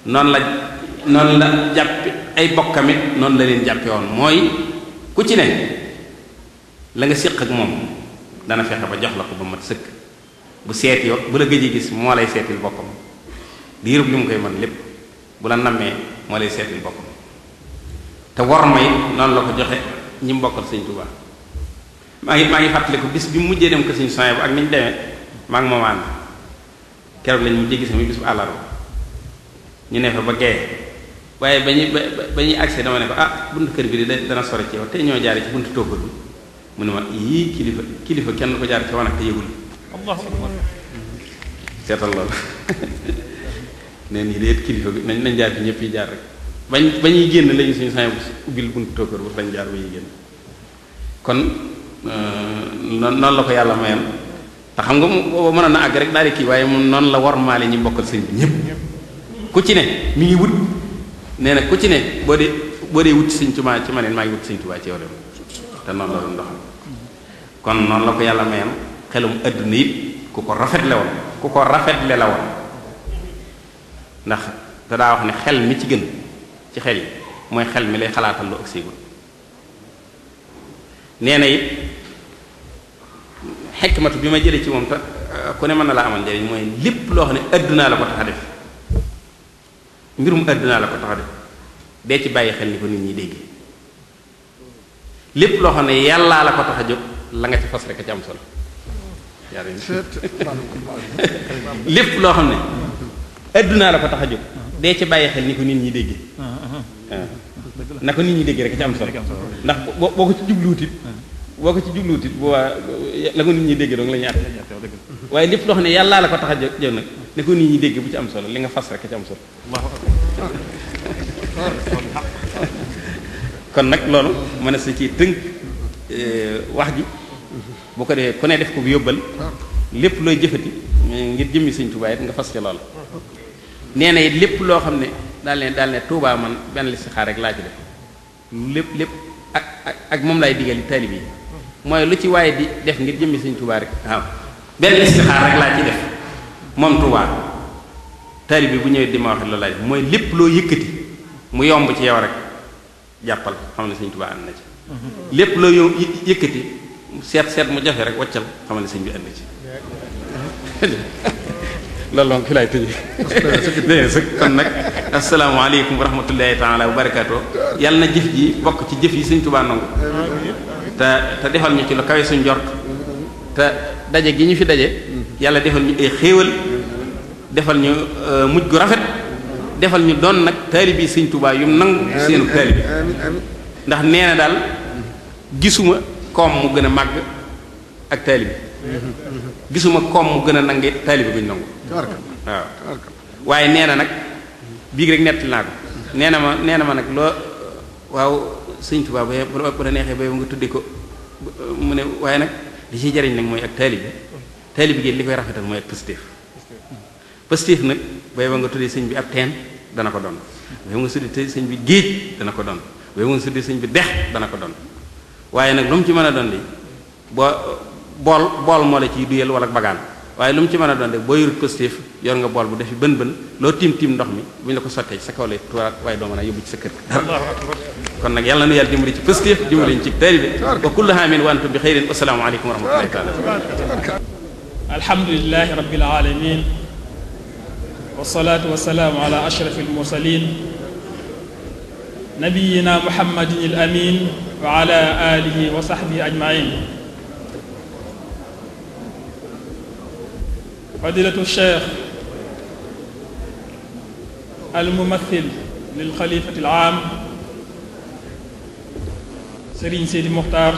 noonu la jàppe ay bokkamit noonu la leen jàppe woon mooy ku ci ne la nga séq ak moom dana fexe ba jox la ko ba mat sëkk bu seet yo bu la gëjee gis moo lay seetil boppam diirub li mu koy mën lépp bu la nammee moo lay seetil boppam te war may noonu la ko joxe ñi mbokkal sëñ Tuubaa maa ngi fàttaliku bis bi mu mujjee dem ko sëñ soin bu ak ni ñu demee maa ngi moom ànd keroog lañ mujjee gis muy bis bu àllarba ñu ne fa ba gee waaye ba ñuy accès dama ne ko buntu kër bi di dana sore ci yow te ñoo jaare ci buntu toggal bi mu ne ma yii kilifa kenn ko jaar ci wanag te yëgul Allahu akbar seetal loolu neen yi déet kilifa bi nañ jaar fi ñëpp yi jaar rek ba ñuy génn lañu suñu sañ ubbil buntu toggal bu dañ jaar ba ñuy génn kon noonu la ko yàlla mayoon te xam nga booba mënoon na àgg rek daal di kii waaye moom noonu la war maale ñi bokkal sëñ bi ñëpp ku ci ne mi ngi wut nee na ku ci ne boo dee wut sëñ Tuubaa ci ma neen maa ngi wut sëñ Tuubaa ci yow dem te noonu la doon doxal kon noonu la ko yàlla mayoon xelum adduna it ku ko rafetle la woon ndax te daa wax ne xel mi ci gën ci xel yi mooy xel mi lay xalaatal lu ak séegul nee na it xekmatu bi ma jëlee ci moom te ku ne mën na laa amal njëriñ mooy lépp loo xam ne addunaa la ko tax a def mbirum addunaa la ko tax a def dee ci bàyyi xel ni ko nit ñi dégg lépp loo xam ne yàllaa la ko tax a jóg la nga ci fas rek a ci am solo lépp loo xam ne addunaa la ko tax a jóg dee ci bàyyi xel ni ko nit ñi dégg na ko nit ñi dégg rek a ci am solo ndax boo ko ci jubluwutit bu waa la ko nit ñi dégg donc la ñuy àtte waaye lépp loo xam ne yàllaa la ko tax a jóg nag ne ko nit ñi dégg bu ci am solo li nga fas rek a ci am solo kon nag loolu mën na sa ci tënk wax ji bu ko defee ku ne def ko bu yóbbal lépp looy jëfati ngir jëmmi Sëñ Tuubaa it nga fas ci lool nee na it lépp loo xam ne daal ne Tuubaa man benn listixaar rek laa ci def lépp ak moom laay digali taalibe yi mooy lu ci waaye di def ngir jëmmi Sëñ Tuubaa rek waaw benn listixaar rek laa ci def moom Tuubaa taalibe bu ñëwee di ma wax loolu laay def mooy lépp loo yëkkati mu yomb ci yow rek jàppal xam ne Sëñ Tuubaa ànd na ci lépp loo yëkkati seet mu jafe rek waccal xam ne sëñ bi ànd na ci loolu moom fi laay tëjee sëg kon nag asalaamaaleykum wa rahmatullahi taala wa barakaatu yàlla na jëf ji bokk ci jëf yi Sëñ Tuubaa nangu te defal ñu ci lu kawe suñ jort te daje gi ñu fi daje yàlla defal ñu ay xéewal defal ñu mujj gu rafet defal ñu doon nag taalibi Sëñ Tuubaa yu nangu seenu taalibi ndax nee na daal gisuma koom mu gën a màgg ak taalibi gisuma koom mu gën a nange taalibi guñ nangu waaw waaye nee na nag biig rek nettali naa ko nee na ma nag loo waaw Sëñ Tuubaa bu la neexee ba nga tudde ko mu ne waaye nag li ciy jariñ nag mooy ak taalibi gi li koy rafetal mooy ak positif nag bay ba nga tuddee sëñ bi ab teen dana ko doon bay ba nga tuddee sëñ bi géej dana ko doon bay ba nga tuddee sëñ bi dex dana ko doon waaye nag lu mu ci mën a doon de bool moo la ciy duyal wala bagaan waaye lu mu ci mën a doon de boo yorut positif yor nga bool bu defi bën loo tiim ndox mi bu ñu la ko sottee ci sa kaw lay tuuraat waaye doo mën a yóbbu ci sa kër kon nag yàlla nu yàlla dimbali ci positif dimbali ci taalibe wa kullu aamin wa antum bi xayrin assalaamu aleykum wa rahmatullahi taala alhamdulillahi rabbil alamin wasalaatu wasalaamu ala ashraf almursalin nabiyina muhammadin al amin wa ala alihi wa sahbihi ajmain fadilatu cheikh almumathil lil xalifati al aam Serigne Sidi Muxtaar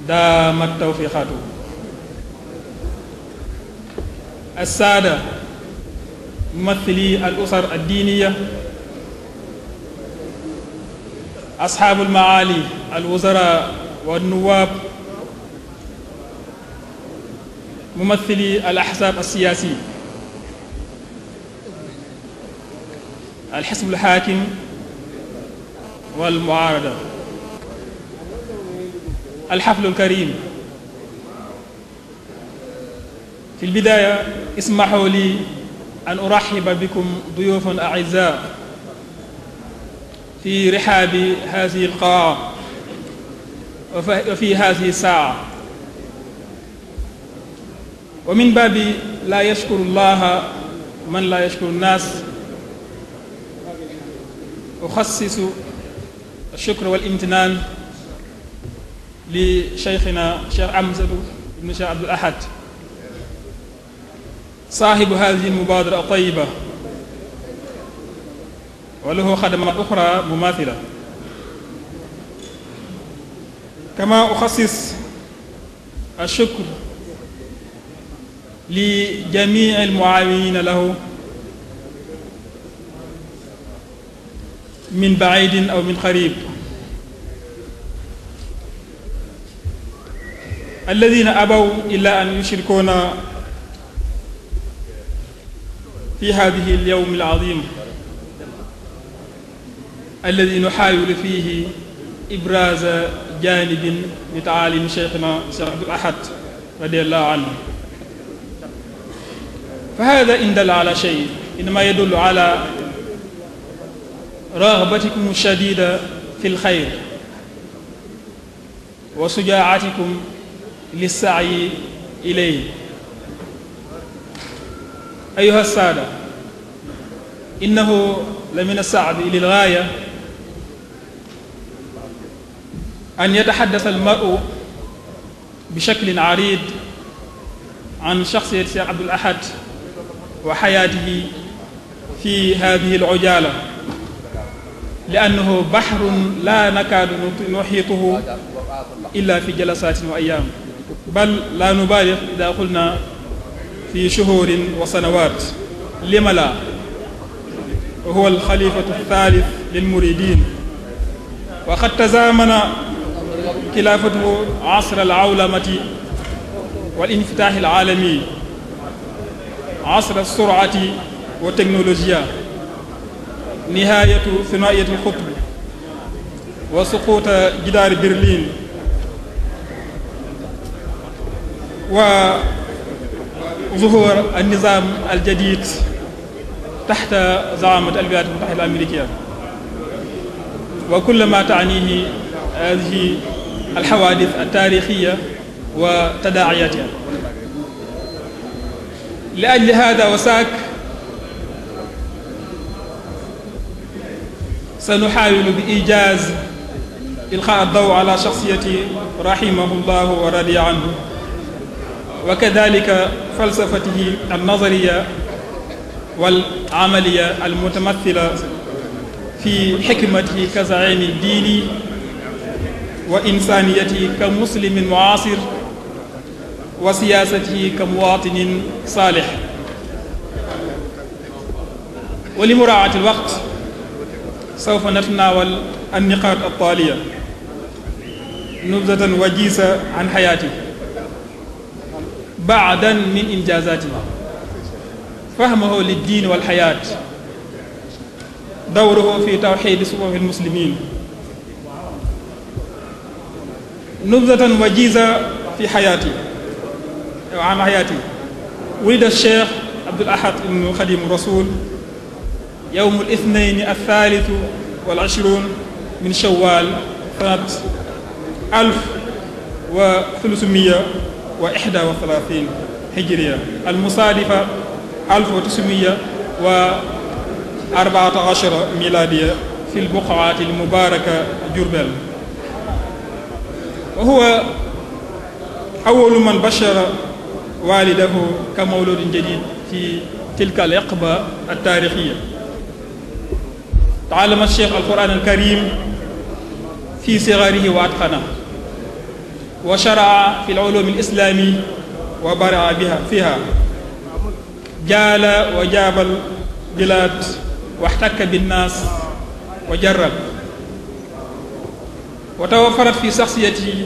daamat tawfiqaatu assaada mumathili al usar addiiniya asxaabul maali al wuzara wa nuwaab mumathili al axsaab alsiyaasi al xisb al xaakim wal muaarada al xaflu al karim fi al bidaaya ismaxu li أن أرحب بكم ضيوفا أعزاء في رحاب هذه القاعة وفي هذه الساعة. ومن باب لا يشكر الله من لا يشكر الناس، أخصص الشكر والامتنان لشيخنا شيخ حمزة بن شيخ عبد الأحد صاحب هذه المبادرة الطيبة، وله خدمات أخرى مماثلة. كما أخصص الشكر لجميع المعاونين له من بعيد أو من قريب، الذين أبوا إلا أن يشركونا في هذه اليوم العظيم الذي نحاول فيه إبراز جانب لتعاليم شيخنا الشيخ عبد الأحد رضي الله عنه. فهذا إن دل على شيء إنما يدل على رغبتكم الشديدة في الخير وشجاعتكم للسعي إليه. أيها السادة، إنه لمن الصعب للغاية أن يتحدث المرء بشكل عريض عن شخصية الشيخ عبد الأحد وحياته في هذه العجالة، لأنه بحر لا نكاد نحيطه إلا في جلسات وأيام، بل لا نبالغ إذا قلنا في شهور وسنوات. لم لا؟ وهو الخليفة الثالث للمريدين، وقد تزامن خلافته عصر العولمة والانفتاح العالمي، عصر السرعة والتكنولوجيا، نهاية ثنائية القطب وسقوط جدار برلين وظهور النظام الجديد تحت زعامة الولايات المتحدة الأمريكية، وكل ما تعنيه هذه الحوادث التاريخية وتداعياتها. لأجل هذا وساك سنحاول بإيجاز إلقاء الضوء على شخصيته رحمه الله ورضي عنه، وكذلك فلسفته النظرية والعملية المتمثلة في حكمته كزعيم الدين وإنسانيته كمسلم معاصر وسياسته كمواطن صالح. ولمراعاة الوقت سوف نتناول النقاط التالية: نبذة وجيزة عن حياته، بعدا من إنجازاته، فهمه للدين والحياة، دوره في توحيد صفوف المسلمين. نبذة وجيزة في حياته عن حياته. ولد الشيخ عبد الأحد بن خديم الرسول يوم الاثنين 23 من شوال سنة 1331 هجرية، المصادفة 1914 ميلادية، في البقعة المباركة جربل. وهو أول من بشر والده كمولود جديد في تلك الحقبة التاريخية. تعلم الشيخ القرآن الكريم في صغره وأتقنه، وشرع في العلوم الإسلامية وبرع بها فيها، جال وجاب البلاد واحتك بالناس وجرب، وتوفرت في شخصيته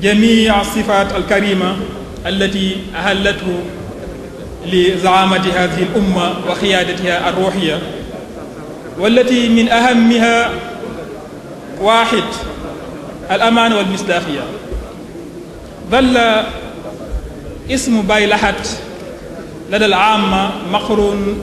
جميع الصفات الكريمة التي أهلته لزعامة هذه الأمة وقيادتها الروحية، والتي من أهمها واحد: الأمان والمصداقية. ظل اسم باي لحد لدى العامة مقرون